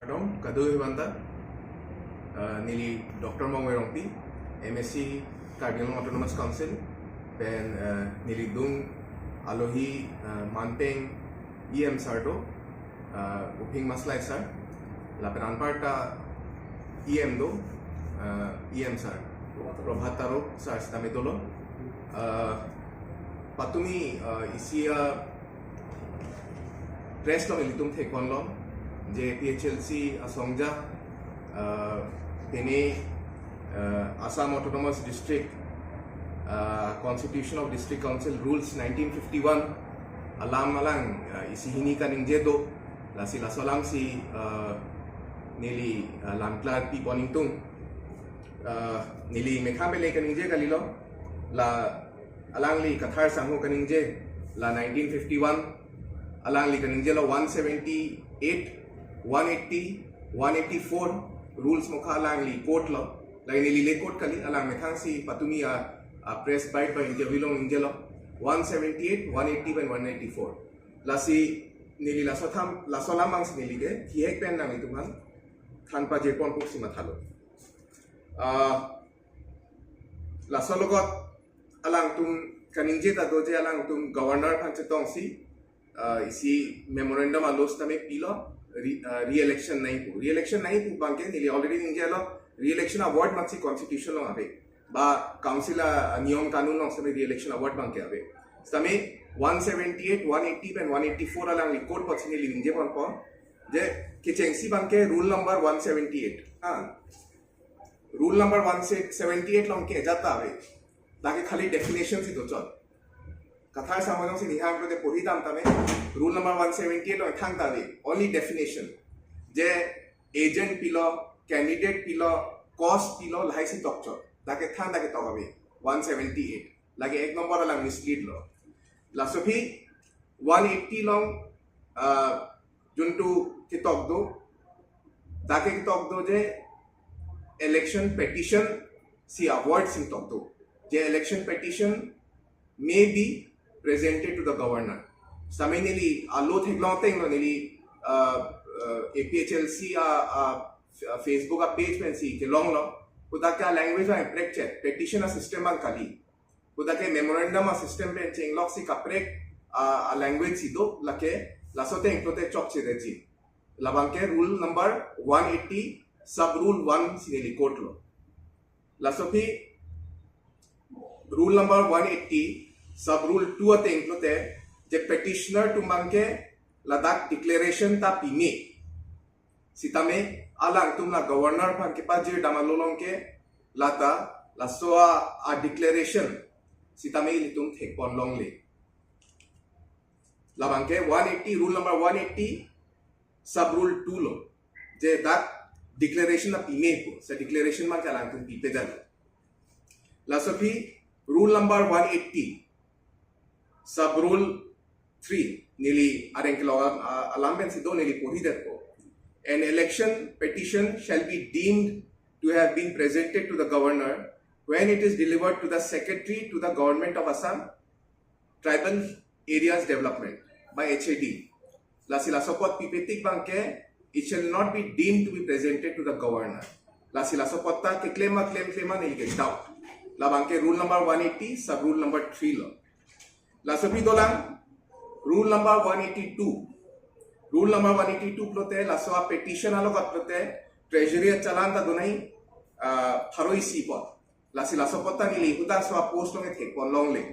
Kathar Banda, Nili Dr Mongve Rongpi, MSc Cardinal Autonomous Council, then Nili Dung Alohi Manpeng EM Sardo, Uping Maslai Sar, Lapan Anparta EM Do, EM Sar, Prabhataro Sar Stametolo, Patumi Isia Press Long Ilitum Tekon Long. APHLC Asongja Pene Assam Autonomous District Constitution of District Council Rules 1951 Alam Malang Isihini Kaningjedo Lasi Lasolang si Nili Lamthe Pi Poningtung Nili Mekamele Kaningje Kalilo La Alangli Kathar Sangho Kaningje La 1951 Alangli Kaningje La 178 180, 184 rules mukha alangli court law like nilile court kali alang mekhang si patumi press bite by interview long ingelo 178, 180 and 184 lasi nili lasolamang si nilige hihek pen nang ituman khanpa jepon pok si mathalo lasologot alang tum kaningje ta doje alang tum governor panchetong si isi memorandum alos tame pilo re-election नहीं पु बांके निली already India लो re-election award मत सी constitution लो आवे बा council नियम कानून लो सब re-election award बांके आवे समय 178, 180 and 184 अलग record पक्षी निली इंडिया बन पा जे किचेंसी बांके rule number 178 हाँ rule number 178 लो उनके जाता आवे ताकि खाली definition सी दो चल Kathar Samajong si niham ko de pohi tam tame rule number 178 lo thang ta de only definition je agent pilo candidate pilo cost pilo lai si tokcho dake thang dake tokabe 178 lage ek number la mislead lo la sofi 180 long juntu ki tok do dake ki tok do je election petition si avoid si tok do je election petition may be presented to the governor. Samenili alo theglaw teng lo nili APHLC Facebook page pen si ke long lo kuda ka language a prek check petition a system an kali kuda ke memorandum a system pen cheng lock si ka prek a language si do lake lasote include chok che deji labanke rule number 180 sub rule 1 si nili court lo lasopi rule number 180 sub rule 2 ate include je petitioner tumangke ladak declaration ta pime sitame alang tumla governor pan ke pa je damalolong ke lata lasoa a declaration sitame litum thekpon long le labangke 180 rule number 180 sub rule 2 lo je dak declaration na pime ko sa declaration man ka lang tum pipe dal lasopi rule number 180 sub rule 3 nili arenkilo alamben si do nili pohi detko an election petition shall be deemed to have been presented to the governor when it is delivered to the secretary to the government of Assam tribal areas development by HAD lasi lasopot pipetik bangke it shall not be deemed to be presented to the governor lasi lasopotta ke claim nili ke doubt la bangke rule number 180 sub rule number 3 lo Lasopi dolang rule number 182 rule number 182 plote lasoa petition alogat plote treasury chalan ta donai tharoi sipot lasi lasopota nili hudan soa post longe thekpon long le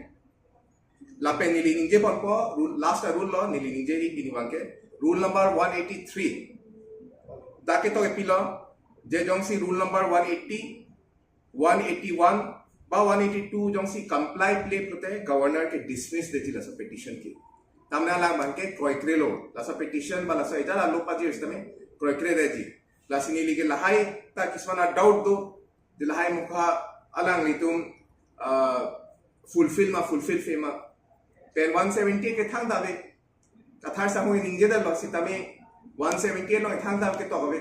lapen nili ninje pon po last rule lo nili ninje hi binibangke rule number 183 dake to epilo je jongsi rule number 180 181 ba 182 jong si comply play prote governor ke dismiss de la petition ki tamna lang man ke kroikre lo la petition ba la sa ita lo pa ji istame kroikre de ji la sinili ke lahai ta kismana doubt do de lahai mukha alang litum fulfill fema pen 170 ke thang dawe kathar samu ninje da lo sitame 170 lo thang dawe ke to hobe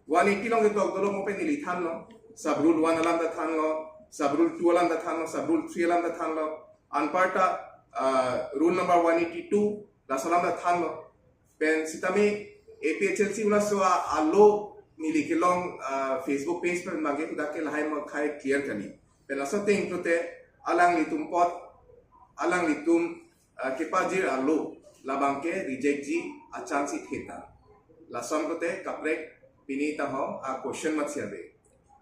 180 lo ke to do lo mo pe nili than lo sub rule 1 alam da than lo sub rule 2 alam da than lo sub rule 3 alam da than lo anparta rule number 182 la salam da than lo pen sitame APHLC ulah so alo nili ke long Facebook page per mage kuda ke lahai ma khai clear kani pela so teng to te alang litum pot alang litum kepajir alo labang ke reject ji achan si theta lason ko te kaprek pini ta ho a question mat siabe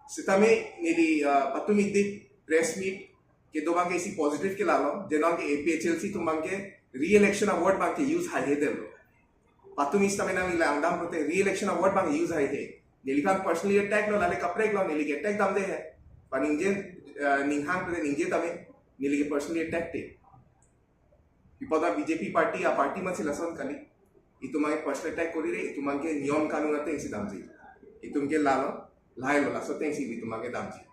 sitame nili patumi dik press meet ke do bang ke isi positive ke lalo jenon ke APHLC tum bang ke re-election award bang ke use hai he delo patumi stamina nila andam prote re-election award bang use hai he nilikan personally attack lo lale kaprek lo nili ke attack dam de hai paninje ninghang prote ninje tame nili ke personally attack te pipoda BJP party a party man se lason kali itumang personal attack kori re itumang ke niyom kanun ate isi damji itum ke lalo lai lo laso te isi itumang ke damji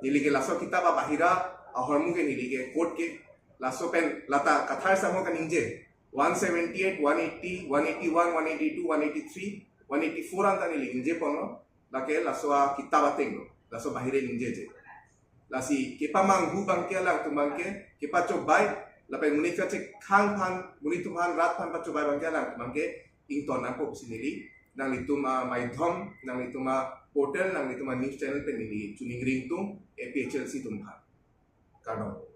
nili ke laso kita ba bahira ahormu ke nili ke court ke laso pen lata kathar samo ka ninje 178 180 181 182 183 184 anta nili ninje pono lake laso a kita bateng lo laso bahire ninje je lasi kepa manghu bangke lang tumangke kepa cobai lapen munit ka cek khang phan munit tuhan rat phan pa cobai bangke lang tumangke ington ako sinili nang lituma maidhom nang lituma portal nang lituma news channel pe nili chuning ring tum APHLC tum phan karbok